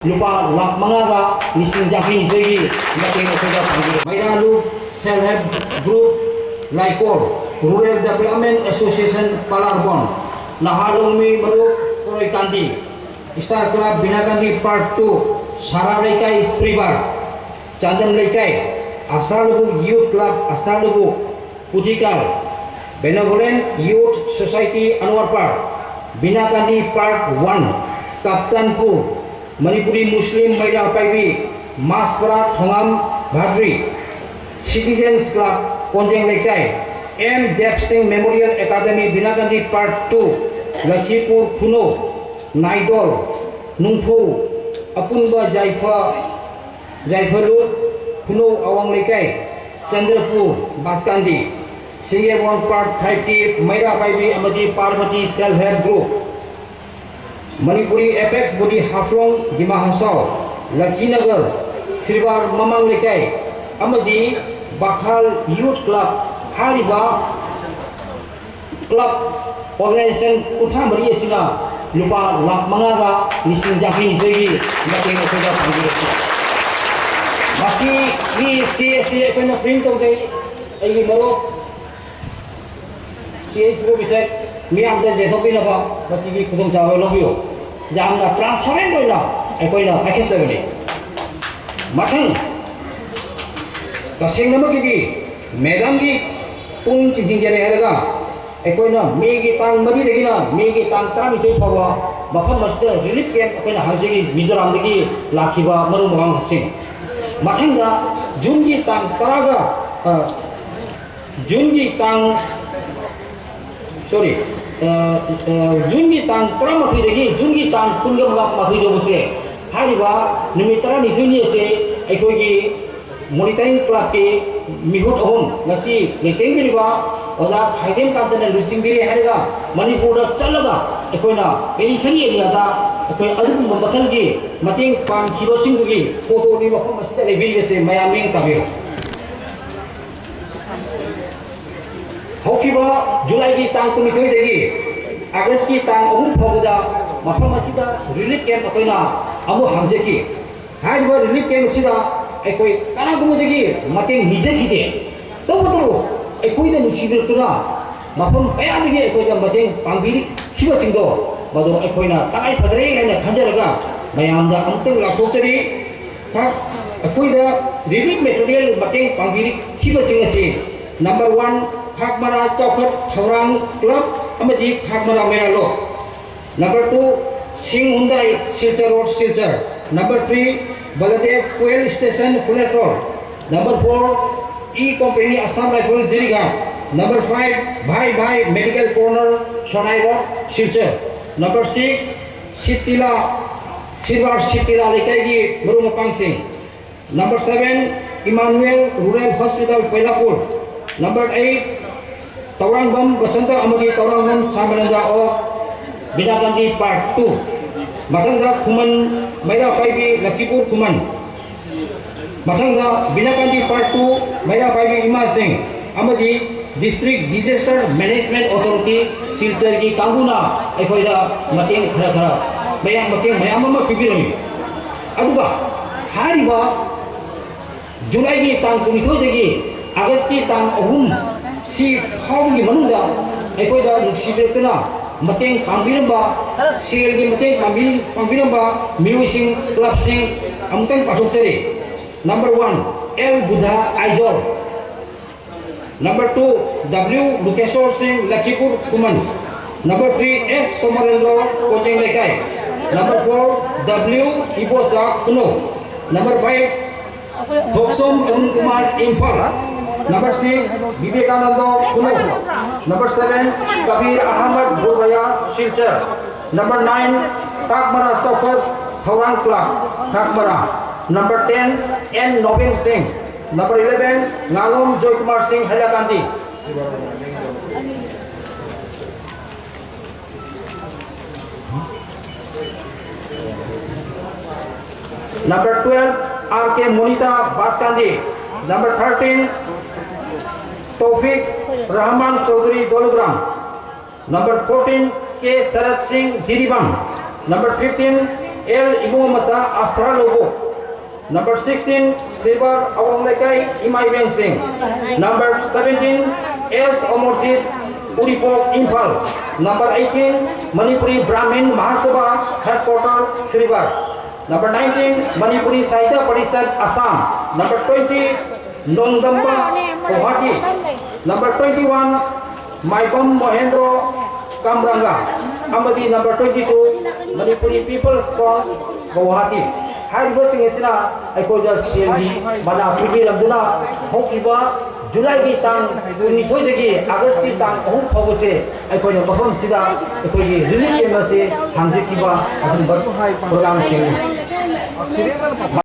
lupa lak mangaga lising jaki jegi making otoda panggi Mairalu self-help group Laikor Rural Development Association Palarbon Nahalumi Baru Koroi Kandi Star Club Binakandi Part 2 Sara Leikai Sribar Chandan Leikai Asralugu Youth Club Asralugu Putikal Benevolent Youth Society Anwar Park Binakandi Part 1 Kaptanpur Manipuri Muslim Maida Paibi Maspara Thongam Bhadri Citizens Club Konjeng Leikai M. Dev Singh Memorial Academy Binakandi Part 2 Lakhipur Kuno Naidol Nungphu Apunba Jaifalu Kuno Awang Leikai Chandrapur Baskandi Singapore Part 50 Maida Paibi Amadi Parvati Self-Help Group Manipuri Apex Body Haflong Dima Hasau Lakinagar Sribar Mamang Lekai Amadi Bakhal Youth Club Hariba Club Organization Utha Maria Sina Lupa Lak Mangaga Lising Jaki Jegi Making Otoda Panggi Masih di CSC Kena print Today Ayi Maro CSC Group Bisek मी आमच्या जेथोपी नफा बसी की कुटुंब चावल लोबियो जामना ट्रांसफरेंट होइला एकोइना पैकेजगले मथंग तसेंग नम की मैदान की पुंग चिंचिंग जरे हरगा एकोइना मे की तांग मदी देगिना मे की तांग तामी ते फवा बफम मस्त रिलीफ कैंप एकोइना हांजेगी मिजोराम दगी लाखिबा मरु मवांग हसिंग मथंगा जून की तांग तरागा जून की तांग sorry Jungi tang tera mafi degi Jungi tang kunga mafi jo buse hariba nimitara nizuni se ekogi monitoring club ke mihut ahom ngasi lekeng biriba oda khaidem kantana lucing biri hariga manipur da chalaga ekoina periphery area da ekoi adu mambathal gi mating pang khibo sing gi photo ni bafam masita lebiri se mayaming kabiro Hokiba July ki tang kumitoi degi August ki tang ahum phawda mafam asida relief camp akoina amu hamjeki haiba relief camp sida ekoi kana gumu degi mateng nije khide to ekoi da nuchibir tuna mafam kaya degi ekoi da mateng pangbiri khiba singdo bado ekoina tangai phadre haina khanjaraga mayam da amteng lakhosari ta ekoi da relief material mateng pangbiri khiba singasi number 1 Khakmara Chaukat Thaurang Club Amadi Khakmara Meralo. Number 2 Singh Hyundai Silchar Road Silchar. Number 3 Baladev Fuel Station Fulet Road. Number 4 E Company Assam Rifle Diriga. Number 5 Bhai Medical Corner Sonai Road Silchar. Number 6 Sitila Lekai Murumapang Singh. Number 7 Emmanuel Rural Hospital Pelapur. Number 8 Taurang Bam Basanta Amagi Taurang Bam Samananda O Binakandi Part 2 Matanga Kuman Maida Paibi Lakipur Kuman Matanga Binakandi Part 2 Maida Paibi Ima Singh Amadi District Disaster Management Authority Silchar ki Kanguna Ekoida Mateng Khara Bayang Mateng Mayamama Pipirami Aduga Hariba July ki Tang Kumito Degi August ki Tang Ahum si hawgi manunda ekoida nuksibetna mateng pambiramba sel gi mateng pambiramba music club sing amteng pathoseri number 1 L Buddha Aizor number 2 W Lukesor Singh Lakipur Kuman number 3 S Somarendra Kojeng Lekai number 4 W Ibosa Kuno number 5 Thoksom Arun Kumar Imphal Number 6 Vivekananda Kuno. Number 7 Kabir Ahmad Burbaya Silchar. Number 9 Khakmara Chaukat Thaurang Club Khakmara. Number 10 N Nobin Singh. Number 11 Ngalom Joykumar Singh Hailakandi. Number 12 R.K. Monita Baskandi. Number 13 Taufik Rahman Chaudhary Dolugram. Number 14 K. Sarat Singh Jiribam. Number 15 L. Ibu Masa Astra Lobo. Number 16, Silver Awang Lekai Imai Ben Singh. Number 17, S. Omorjit Uripok Impal. Number 18, Manipuri Brahmin Mahasabha Headquarter Sribar. Number 19, Manipuri Sahitya Parishad Assam. Number 20, Nongzamba Guwahati. Number 21, Maikom Mohendro Kamranga. Amadi number 22, Manipuri People's Front Guwahati. हाइबसिंग एसिना आइकोजा सेलदी बना पुगी लमदुना होकिबा जुलाई की तांग 19 जगी अगस्त की तांग 3 फौबसे आइकोजा मफम सिदा आइकोगी relief केंद्र से हांजिकिबा अदुम programme से